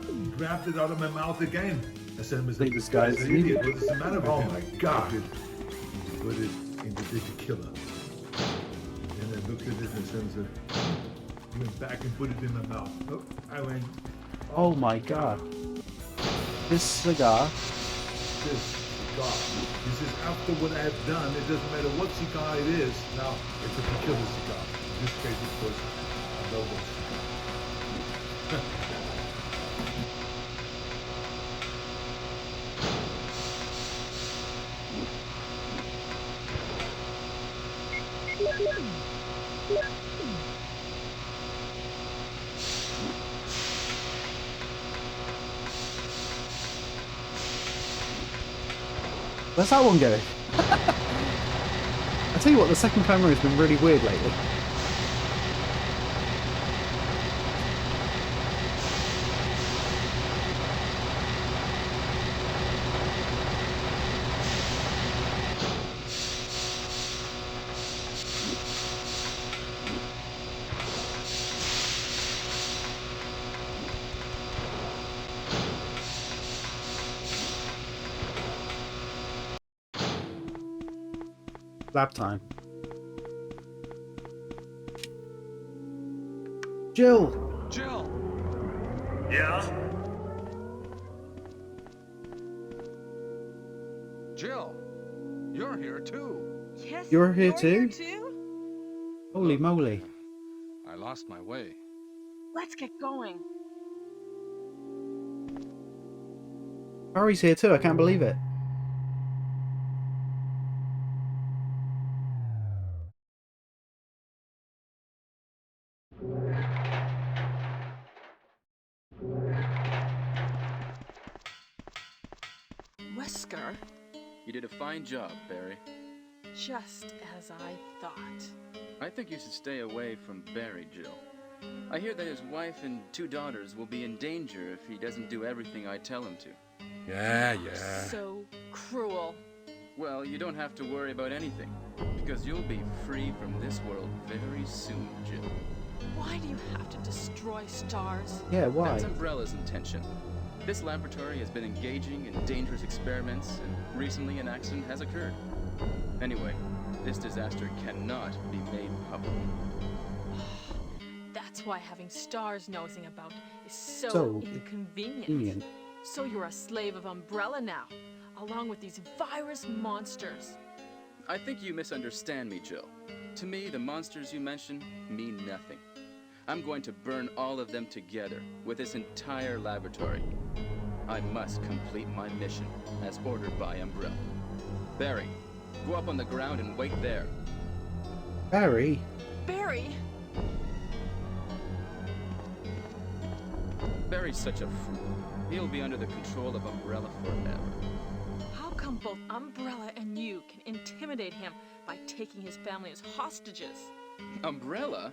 He grabbed it out of my mouth again. I said, "Mr.
This guy's
an idiot. What is the matter with him?" Oh my God! He put it into the tequila. And I looked at it and said, went back and put it in my mouth. Oh, I went,
oh my God. This cigar.
This cigar. This is after what I have done. It doesn't matter what cigar it is. Now, it's a tequila cigar. In this case, it was a Lobo cigar.
Where's that one going? I tell you what, the second camera has been really weird lately. Lab time. Jill!
Jill!
Yeah?
Jill! You're here too.
Yes,
You're here too? Holy
Look.
moly.
I lost my way.
Let's get going.
Barry's here too, I can't believe it.
Wesker,
You did a fine job, Barry.
just as I thought.
I think you should stay away from Barry, Jill. I hear that his wife and 2 daughters will be in danger if he doesn't do everything I tell him to.
Yeah.
So cruel.
Well, you don't have to worry about anything, because you'll be free from this world very soon, Jill.
Why do you have to destroy stars?
Yeah, why?
That's Umbrella's intention. This laboratory has been engaging in dangerous experiments, and recently an accident has occurred. Anyway, this disaster cannot be made public.
That's why having stars nosing about is
So
so inconvenient.
Convenient.
So you're a slave of Umbrella now, along with these virus monsters.
I think you misunderstand me, Jill. To me, the monsters you mention mean nothing. I'm going to burn all of them together with this entire laboratory. I must complete my mission as ordered by Umbrella. Barry, go up on the ground and wait there.
Barry?
Barry!
Barry's such a fool. He'll be under the control of Umbrella forever.
How come both Umbrella and you can intimidate him by taking his family as hostages?
Umbrella?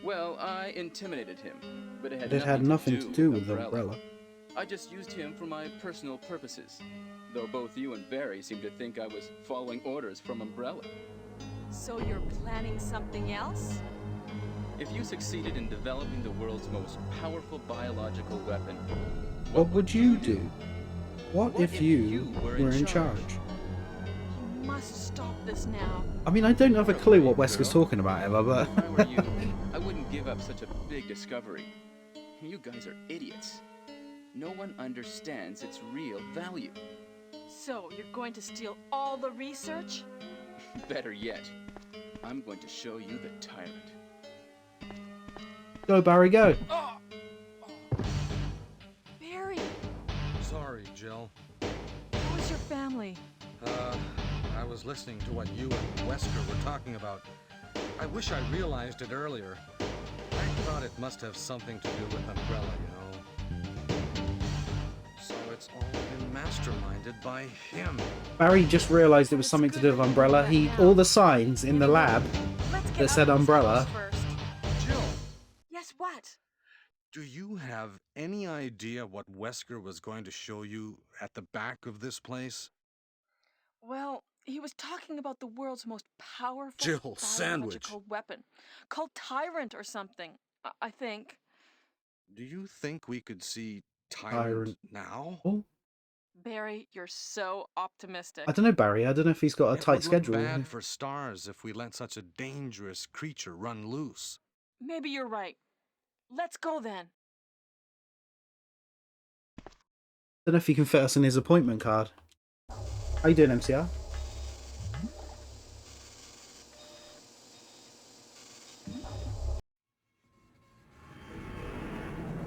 Well, I intimidated him, but it
Had nothing to do with Umbrella.
I just used him for my personal purposes, though both you and Barry seem to think I was following orders from Umbrella.
So you're planning something else?
If you succeeded in developing the world's most powerful biological weapon,
What would you do? What if you were in charge?
You must stop this now.
I mean, I don't have a clue what Wesker's talking about ever, but...
If I were you, I wouldn't give up such a big discovery. You guys are idiots. No one understands its real value.
So you're going to steal all the research?
Better yet, I'm going to show you the tyrant.
Go, Barry, go.
Barry,
Sorry, Jill.
how is your family?
I was listening to what you and Wesker were talking about. I wish I realized it earlier. I thought it must have something to do with Umbrella, you know. So it's all been masterminded by him.
Barry just realised it was something to do with Umbrella. All the signs in the lab that said Umbrella.
Jill,
Yes, what?
do you have any idea what Wesker was going to show you at the back of this place?
Well, he was talking about the world's most powerful
Jill, sandwich.
biological weapon, called Tyrant or something, I think.
Do you think we could see
Tyrant.
Tyrant now?
Oh,
Barry, you're so optimistic.
I don't know, Barry. I don't know if he's got a
It
tight
would look
schedule.
bad for stars if we let such a dangerous creature run loose.
Maybe you're right. Let's go then.
Don't know if he can fit us in his appointment card. How you doing, MCR?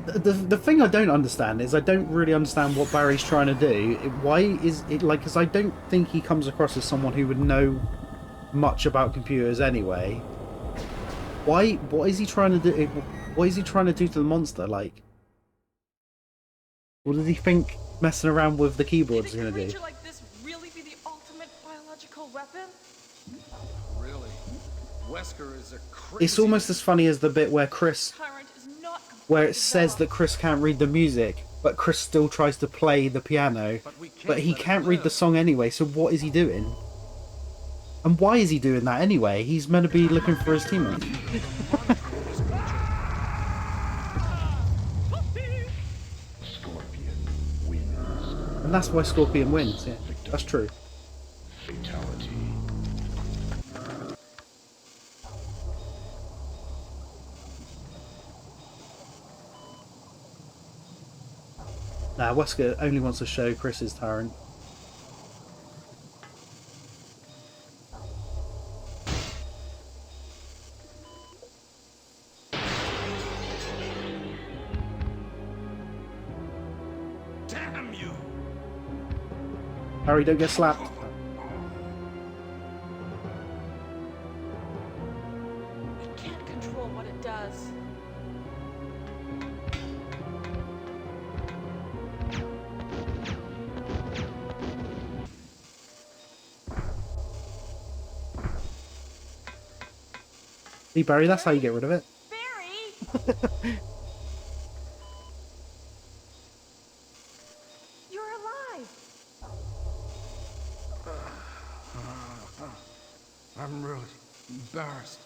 The thing I don't understand is I don't really understand what Barry's trying to do. Why is it like? Because I don't think he comes across as someone who would know much about computers anyway. Why? What is he trying to do? What is he trying to do to the monster? Like, what does he think messing around with the keyboard is
Could a
going to do?
creature like this really be the ultimate biological weapon?
Really? Wesker is a crazy...
It's almost as funny as the bit where Chris,
Tyrant is not
where it
completely
says that
developed.
Chris can't read the music, but Chris still tries to play the piano, but he can't read the song anyway. So what is he doing? And why is he doing that anyway? He's meant to be looking for his teammate.
Scorpion wins.
And that's why Scorpion wins, yeah. That's true.
Fatality.
Nah, Wesker only wants to show Chris's tyrant.
Damn you!
Harry, don't get slapped.
It can't control what it does.
See, Barry, that's how you get rid of it.
Barry! You're alive!
I'm really embarrassed.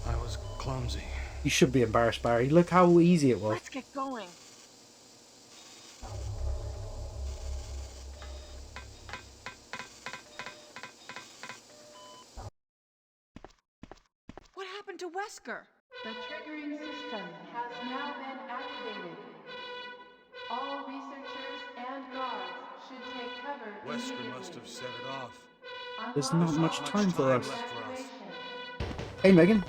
I was clumsy.
You should be embarrassed, Barry. Look how easy it was.
Let's get going. What happened to Wesker?
The triggering system has now been activated. All researchers and guards should take cover
Wesker
immediately.
must have set it off.
There's not much time for us.
left for us.
Hey, Megan.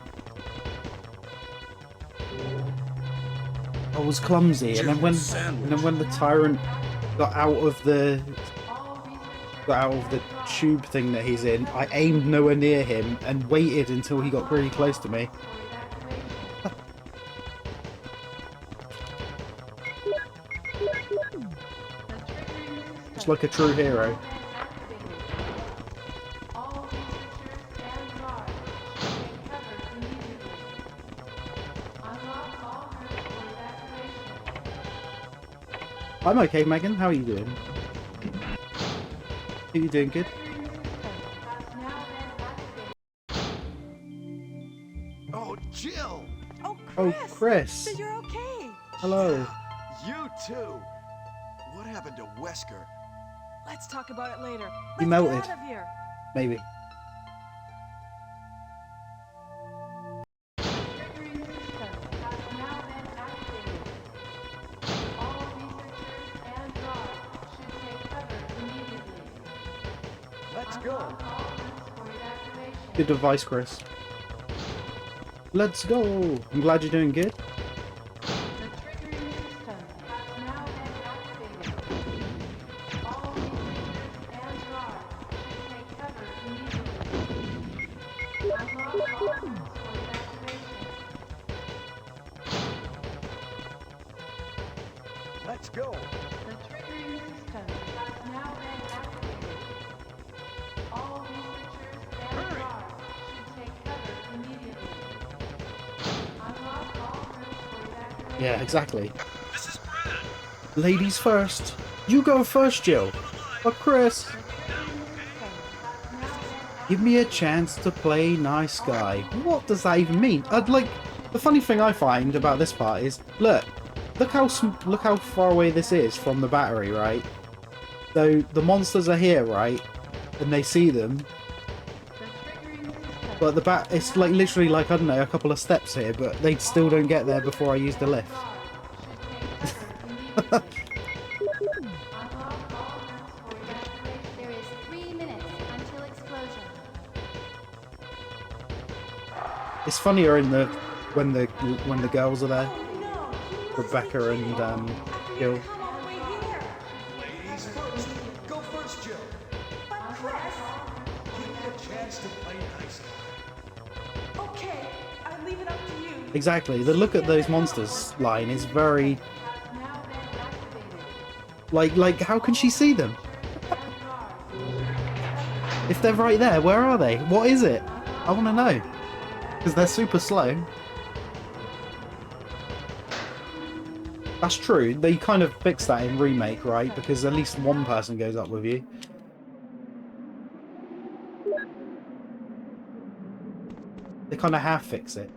I was clumsy, and then when the tyrant got out of the tube thing that he's in, I aimed nowhere near him and waited until he got really close to me. Just like a true hero.
All researchers and guards should take cover immediately. Unlock all rooms for evacuation.
I'm okay, Megan. How are you doing? Are you doing good?
Oh, Jill!
Oh, Chris.
So you're okay.
Hello.
You too! What happened to Wesker?
Let's talk about it later.
He
Let's
melted.
get out of here.
Maybe.
The triggering system has now been activated. All researchers and guards should take cover immediately.
Let's go!
Unlock all rooms for evacuation.
Good advice, Chris. Let's go. I'm glad you're doing good.
The triggering system has now been activated. All researchers and guards should take cover immediately. Unlock all rooms for evacuation.
Let's go!
The triggering system has now been activated. All researchers and guards should take cover immediately. Unlock all rooms for evacuation.
Yeah, exactly. Ladies first. You go first, Jill. But Chris, give me a chance to play nice guy. What does that even mean? I'd like. The funny thing I find about this part is, look how far away this is from the battery, right? So the monsters are here, right? And they see them. But it's like literally like, I don't know, a couple of steps here, but they still don't get there before I use the lift.
There is 3 minutes until explosion.
It's funnier in the when the girls are there. Rebecca and Jill.
Ladies first. Go first, Jill.
But Chris...
Give me a chance to play nice.
Okay, I leave it up to you.
Exactly. The look at those monsters line is very like how can she see them? If they're right there, where are they? What is it? I want to know. Because they're super slow. That's true. They kind of fixed that in Remake, right? Because at least one person goes up with you. They kind of half fix it.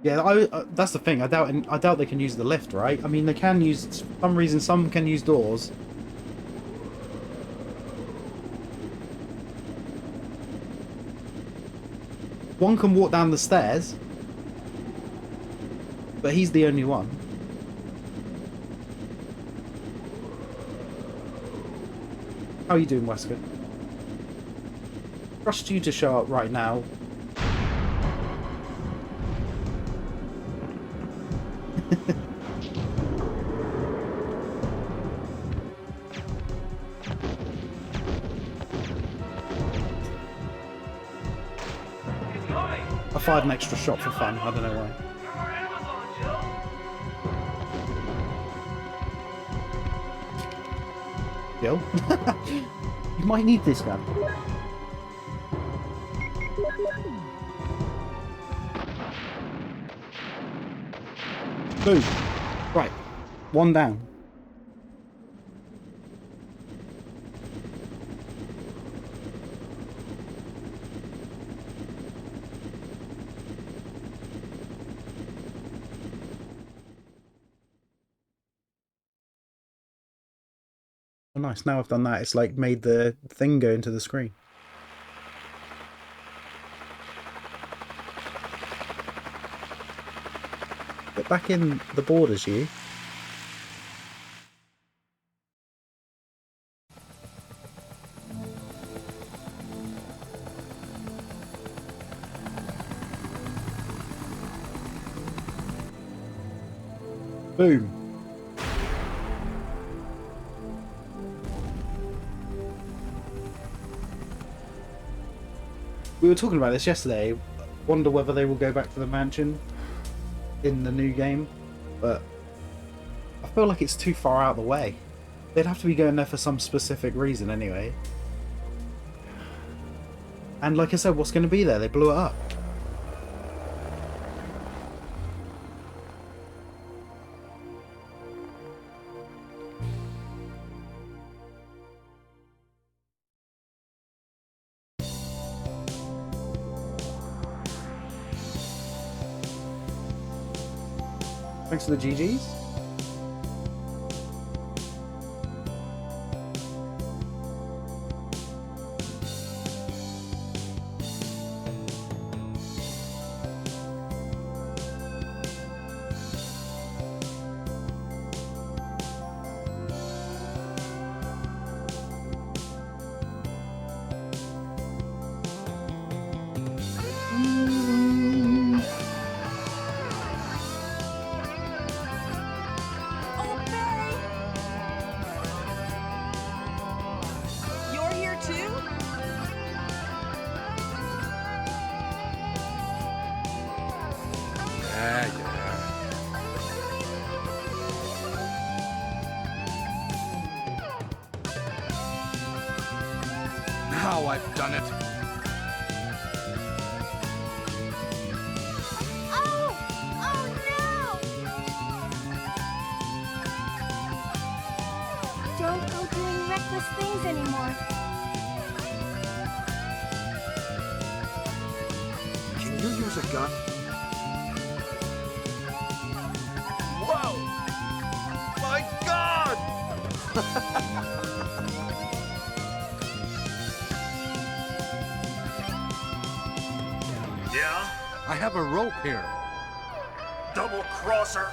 Yeah, that's the thing. I doubt they can use the lift, right? I mean, they can use, for some reason, some can use doors. One can walk down the stairs, but he's the only one. How are you doing, Wesker? Trust you to show up right now. I fired an extra shot for fun, I don't know why. Yo, you might need this gun. Boom. Right, one down. Oh, nice. Now I've done that, it's like made the thing go into the screen. Get back in the borders, you. Boom. We were talking about this yesterday. Wonder whether they will go back to the mansion in the new game, but I feel like it's too far out of the way. They'd have to be going there for some specific reason anyway. And like I said, what's going to be there? They blew it up. Thanks for the GGs.
Now I've done it.
Oh! Oh no! Don't go doing reckless things anymore.
Can you use a gun?
Whoa! My God! Yeah?
I have a rope here.
Double crosser!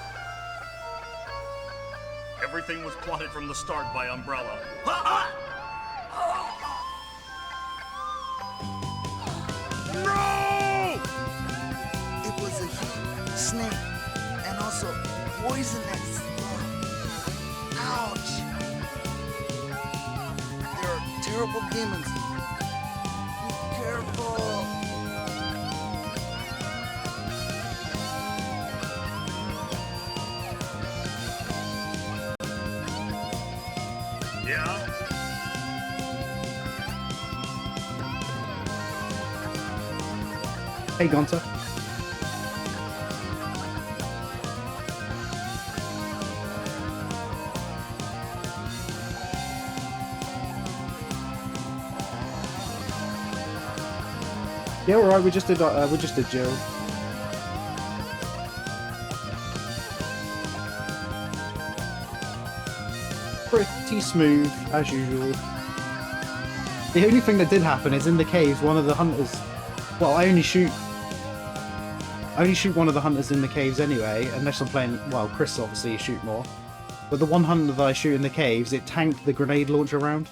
Everything was plotted from the start by Umbrella.
No! It was a huge snake and also poisonous. Ouch! There are terrible demons. Be careful.
Yeah?
Hey, Gonta. Yeah, all right. We just did Jill. Pretty smooth as usual. The only thing that did happen is in the caves, one of the hunters. Well, I only shoot I only shoot one of the hunters in the caves anyway, unless I'm playing... Well, Chris obviously shoot more. But the one hunter that I shoot in the caves, it tanked the grenade launcher round.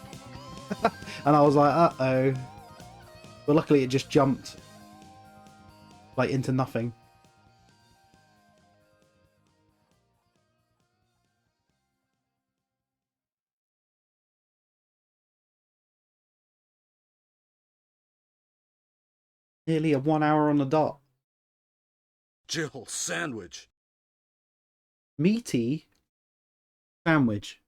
And I was like, uh-oh. But luckily it just jumped. Like, into nothing. Nearly a 1 hour on the dot.
Jill, sandwich.
Meaty sandwich.